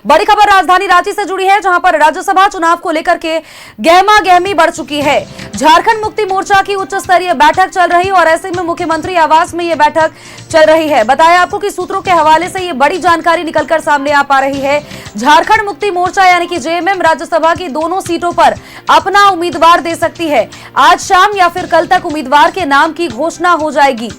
बड़ी खबर राजधानी रांची से जुड़ी है, जहां पर राज्यसभा चुनाव को लेकर के गहमा गहमी बढ़ चुकी है। झारखंड मुक्ति मोर्चा की उच्च स्तरीय बैठक चल रही और ऐसे में मुख्यमंत्री आवास में यह बैठक चल रही है। बताया आपको कि सूत्रों के हवाले से ये बड़ी जानकारी निकलकर सामने आ पा रही है। झारखंड मुक्ति मोर्चा यानी कि जेएमएम राज्यसभा की दोनों सीटों पर अपना उम्मीदवार दे सकती है। आज शाम या फिर कल तक उम्मीदवार के नाम की घोषणा हो जाएगी।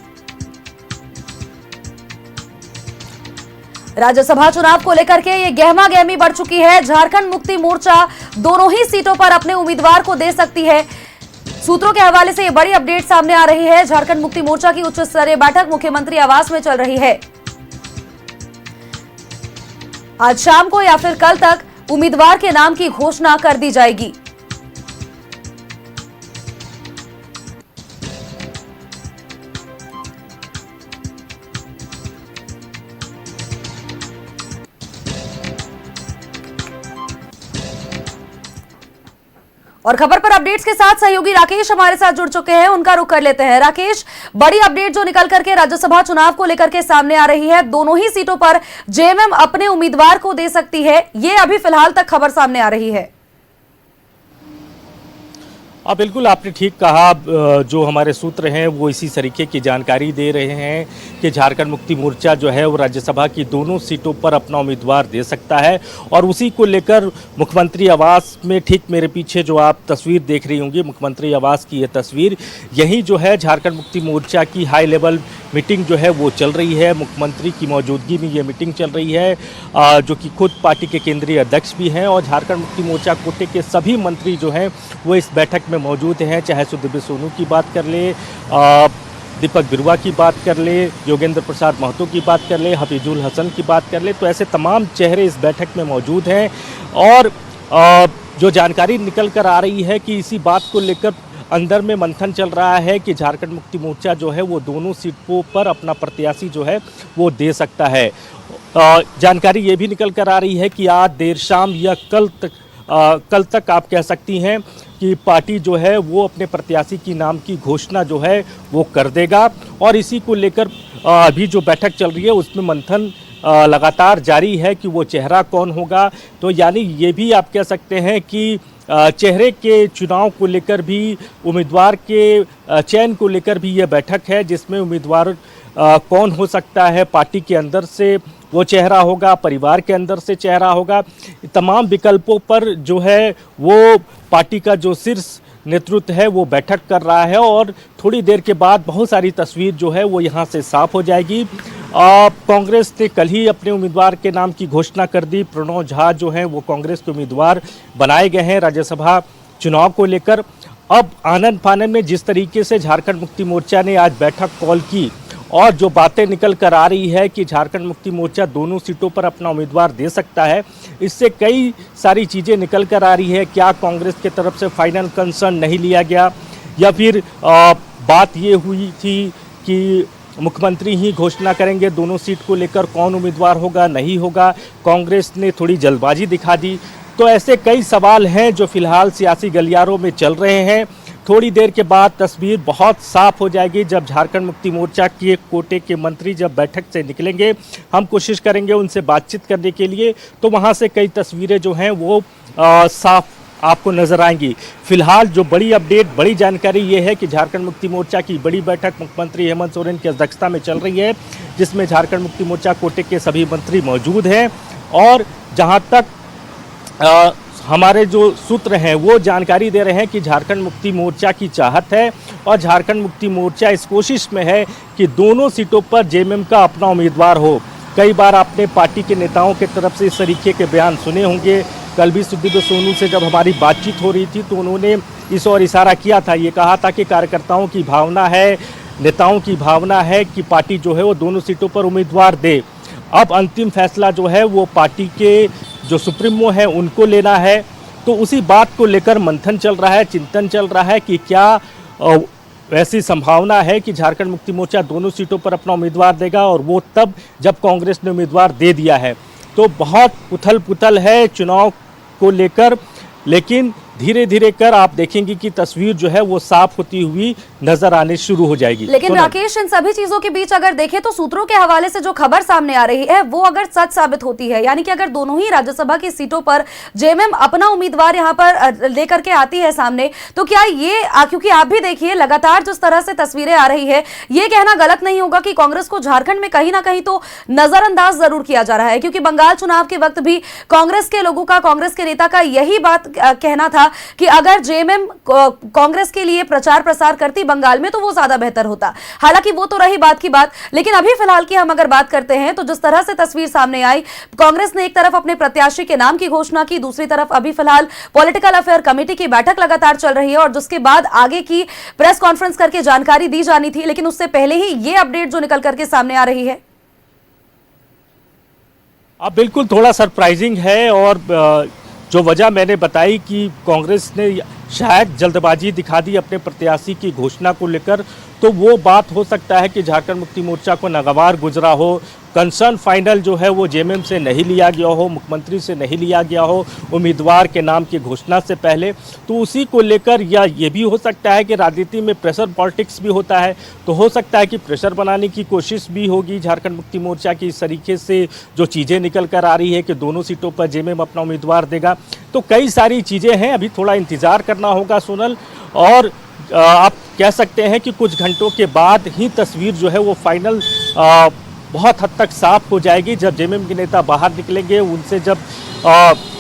राज्यसभा चुनाव को लेकर के ये गहमा गहमी बढ़ चुकी है। झारखंड मुक्ति मोर्चा दोनों ही सीटों पर अपने उम्मीदवार को दे सकती है। सूत्रों के हवाले से ये बड़ी अपडेट सामने आ रही है। झारखंड मुक्ति मोर्चा की उच्च स्तरीय बैठक मुख्यमंत्री आवास में चल रही है। आज शाम को या फिर कल तक उम्मीदवार के नाम की घोषणा कर दी जाएगी। और खबर पर अपडेट्स के साथ सहयोगी राकेश हमारे साथ जुड़ चुके हैं, उनका रुख कर लेते हैं। राकेश, बड़ी अपडेट जो निकल करके राज्यसभा चुनाव को लेकर के सामने आ रही है, दोनों ही सीटों पर जेएमएम अपने उम्मीदवार को दे सकती है, ये अभी फिलहाल तक खबर सामने आ रही है। बिल्कुल आपने ठीक कहा। जो हमारे सूत्र हैं वो इसी तरीके की जानकारी दे रहे हैं कि झारखंड मुक्ति मोर्चा जो है वो राज्यसभा की दोनों सीटों पर अपना उम्मीदवार दे सकता है। और उसी को लेकर मुख्यमंत्री आवास में, ठीक मेरे पीछे जो आप तस्वीर देख रही होंगी मुख्यमंत्री आवास की ये तस्वीर, यही जो है झारखंड मुक्ति मोर्चा की हाई लेवल मीटिंग जो है वो चल रही है। मुख्यमंत्री की मौजूदगी में ये मीटिंग चल रही है, जो कि खुद पार्टी के केंद्रीय अध्यक्ष भी हैं। और झारखंड मुक्ति मोर्चा कोटे के सभी मंत्री जो हैं वो इस बैठक में मौजूद हैं। चाहे सुदीव्य सोनू की बात कर ले, दीपक बिरुआ की बात कर ले, योगेंद्र प्रसाद महतो की बात कर ले, हफीजुल हसन की बात कर ले, तो ऐसे तमाम चेहरे इस बैठक में मौजूद हैं। और जो जानकारी निकल कर आ रही है कि इसी बात को लेकर अंदर में मंथन चल रहा है कि झारखंड मुक्ति मोर्चा जो है वो दोनों सीटों पर अपना प्रत्याशी जो है वो दे सकता है। जानकारी ये भी निकल कर आ रही है कि आज देर शाम या कल तक आप कह सकती हैं कि पार्टी जो है वो अपने प्रत्याशी की नाम की घोषणा जो है वो कर देगा। और इसी को लेकर अभी जो बैठक चल रही है उसमें मंथन लगातार जारी है कि वो चेहरा कौन होगा। तो यानी ये भी आप कह सकते हैं कि चेहरे के चुनाव को लेकर भी, उम्मीदवार के चयन को लेकर भी ये बैठक है, जिसमें उम्मीदवार कौन हो सकता है, पार्टी के अंदर से वो चेहरा होगा, परिवार के अंदर से चेहरा होगा, तमाम विकल्पों पर जो है वो पार्टी का जो शीर्ष नेतृत्व है वो बैठक कर रहा है। और थोड़ी देर के बाद बहुत सारी तस्वीर जो है वो यहाँ से साफ हो जाएगी। कांग्रेस ने कल ही अपने उम्मीदवार के नाम की घोषणा कर दी। प्रणव झा जो हैं वो कांग्रेस के उम्मीदवार बनाए गए हैं राज्यसभा चुनाव को लेकर। अब आनन फानन में जिस तरीके से झारखंड मुक्ति मोर्चा ने आज बैठक कॉल की और जो बातें निकल कर आ रही है कि झारखंड मुक्ति मोर्चा दोनों सीटों पर अपना उम्मीदवार दे सकता है, इससे कई सारी चीज़ें निकल कर आ रही है। क्या कांग्रेस की तरफ से फाइनल कंसर्न नहीं लिया गया, या फिर बात ये हुई थी कि मुख्यमंत्री ही घोषणा करेंगे दोनों सीट को लेकर, कौन उम्मीदवार होगा नहीं होगा, कांग्रेस ने थोड़ी जल्दबाजी दिखा दी। तो ऐसे कई सवाल हैं जो फिलहाल सियासी गलियारों में चल रहे हैं। थोड़ी देर के बाद तस्वीर बहुत साफ हो जाएगी जब झारखंड मुक्ति मोर्चा के कोटे के मंत्री जब बैठक से निकलेंगे। हम कोशिश करेंगे उनसे बातचीत करने के लिए, तो वहां से कई तस्वीरें जो हैं वो साफ आपको नजर आएंगी। फिलहाल जो बड़ी अपडेट, बड़ी जानकारी ये है कि झारखंड मुक्ति मोर्चा की बड़ी बैठक मुख्यमंत्री हेमंत सोरेन की अध्यक्षता में चल रही है, जिसमें झारखंड मुक्ति मोर्चा कोटे के सभी मंत्री मौजूद हैं। और जहाँ तक हमारे जो सूत्र हैं वो जानकारी दे रहे हैं कि झारखंड मुक्ति मोर्चा की चाहत है और झारखंड मुक्ति मोर्चा इस कोशिश में है कि दोनों सीटों पर जेएमएम का अपना उम्मीदवार हो। कई बार आपने पार्टी के नेताओं की तरफ से इस तरीके के बयान सुने होंगे। कल भी सुदीव्य सोनू से जब हमारी बातचीत हो रही थी तो उन्होंने इस ओर इशारा किया था, ये कहा था कि कार्यकर्ताओं की भावना है, नेताओं की भावना है कि पार्टी जो है वो दोनों सीटों पर उम्मीदवार दे। अब अंतिम फैसला जो है वो पार्टी के जो सुप्रीमो है उनको लेना है। तो उसी बात को लेकर मंथन चल रहा है, चिंतन चल रहा है कि क्या ऐसी संभावना है कि झारखंड मुक्ति मोर्चा दोनों सीटों पर अपना उम्मीदवार देगा, और वो तब जब कांग्रेस ने उम्मीदवार दे दिया है। तो बहुत उथल पुथल है चुनाव को लेकर, लेकिन धीरे धीरे कर आप देखेंगे कि तस्वीर जो है वो साफ होती हुई नजर आने शुरू हो जाएगी। लेकिन राकेश, इन सभी चीजों के बीच अगर देखें तो सूत्रों के हवाले से जो खबर सामने आ रही है वो अगर सच साबित होती है, यानी कि अगर दोनों ही राज्यसभा की सीटों पर जेएमएम अपना उम्मीदवार यहां पर लेकर के आती है सामने, तो क्या ये, क्योंकि आप भी देखिए लगातार जिस तरह से तस्वीरें आ रही है, ये कहना गलत नहीं होगा कि कांग्रेस को झारखंड में कहीं ना कहीं तो नजरअंदाज जरूर किया जा रहा है, क्योंकि बंगाल चुनाव के वक्त भी कांग्रेस के लोगों का, कांग्रेस के नेता का यही बात कहना था कि अगर जेएमएम कांग्रेस के लिए प्रचार प्रसार करती बंगाल में तो वो ज्यादा बेहतर होता। हालांकि वो तो रही बात की बात, लेकिन अभी फिलहाल की हम अगर बात करते हैं तो जिस तरह से तस्वीर सामने आई, कांग्रेस ने एक तरफ अपने प्रत्याशी के नाम की घोषणा की, दूसरी तरफ अभी फिलहाल पॉलिटिकल अफेयर कमेटी की बैठक लगातार चल रही है और जिसके बाद आगे की प्रेस कॉन्फ्रेंस करके जानकारी दी जानी थी, लेकिन उससे पहले ही ये अपडेट जो निकल करके सामने आ रही है। अब बिल्कुल थोड़ा सरप्राइजिंग है, और जो वजह मैंने बताई कि कांग्रेस ने शायद जल्दबाजी दिखा दी अपने प्रत्याशी की घोषणा को लेकर, तो वो बात हो सकता है कि झारखंड मुक्ति मोर्चा को नागवार गुजरा हो, कंसर्न फाइनल जो है वो जेएमएम से नहीं लिया गया हो, मुख्यमंत्री से नहीं लिया गया हो उम्मीदवार के नाम की घोषणा से पहले, तो उसी को लेकर, या ये भी हो सकता है कि राजनीति में प्रेशर पॉलिटिक्स भी होता है, तो हो सकता है कि प्रेशर बनाने की कोशिश भी होगी झारखंड मुक्ति मोर्चा की इस तरीके से जो चीज़ें निकल कर आ रही है कि दोनों सीटों पर जेएमएम अपना उम्मीदवार देगा। तो कई सारी चीज़ें हैं, अभी थोड़ा इंतज़ार करना होगा सोनल, और आप कह सकते हैं कि कुछ घंटों के बाद ही तस्वीर जो है वो फाइनल बहुत हद तक साफ हो जाएगी, जब जेएमएम के नेता बाहर निकलेंगे, उनसे जब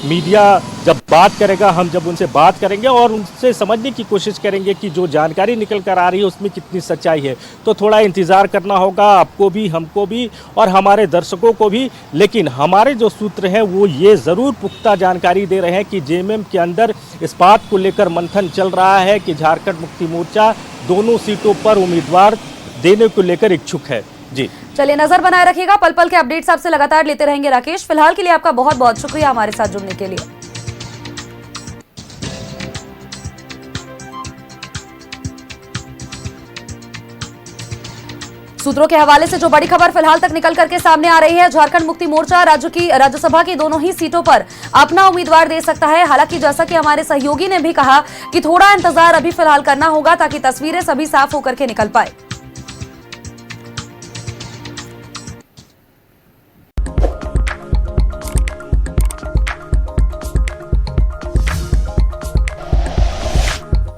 मीडिया जब बात करेगा, हम जब उनसे बात करेंगे और उनसे समझने की कोशिश करेंगे कि जो जानकारी निकल कर आ रही है उसमें कितनी सच्चाई है। तो थोड़ा इंतज़ार करना होगा आपको भी, हमको भी और हमारे दर्शकों को भी। लेकिन हमारे जो सूत्र हैं वो ये ज़रूर पुख्ता जानकारी दे रहे हैं कि जेएमएम के अंदर इस बात को लेकर मंथन चल रहा है कि झारखंड मुक्ति मोर्चा दोनों सीटों पर उम्मीदवार देने को लेकर इच्छुक है। जी चलिए, नजर बनाए रखिएगा, पल पल के अपडेट्स आपसे लगातार लेते रहेंगे राकेश। फिलहाल के लिए आपका बहुत बहुत शुक्रिया हमारे साथ जुड़ने के लिए। सूत्रों के हवाले से जो बड़ी खबर फिलहाल तक निकल करके सामने आ रही है, झारखंड मुक्ति मोर्चा राज्यसभा की दोनों ही सीटों पर अपना उम्मीदवार दे सकता है। हालांकि जैसा कि हमारे सहयोगी ने भी कहा कि थोड़ा इंतजार अभी फिलहाल करना होगा ताकि तस्वीरें सभी साफ होकर के निकल पाए।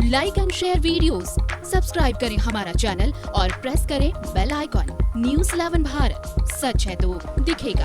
Like and share videos, subscribe करें हमारा चैनल और प्रेस करें बेल आइकॉन। न्यूज़ 11 भारत, सच है तो दिखेगा।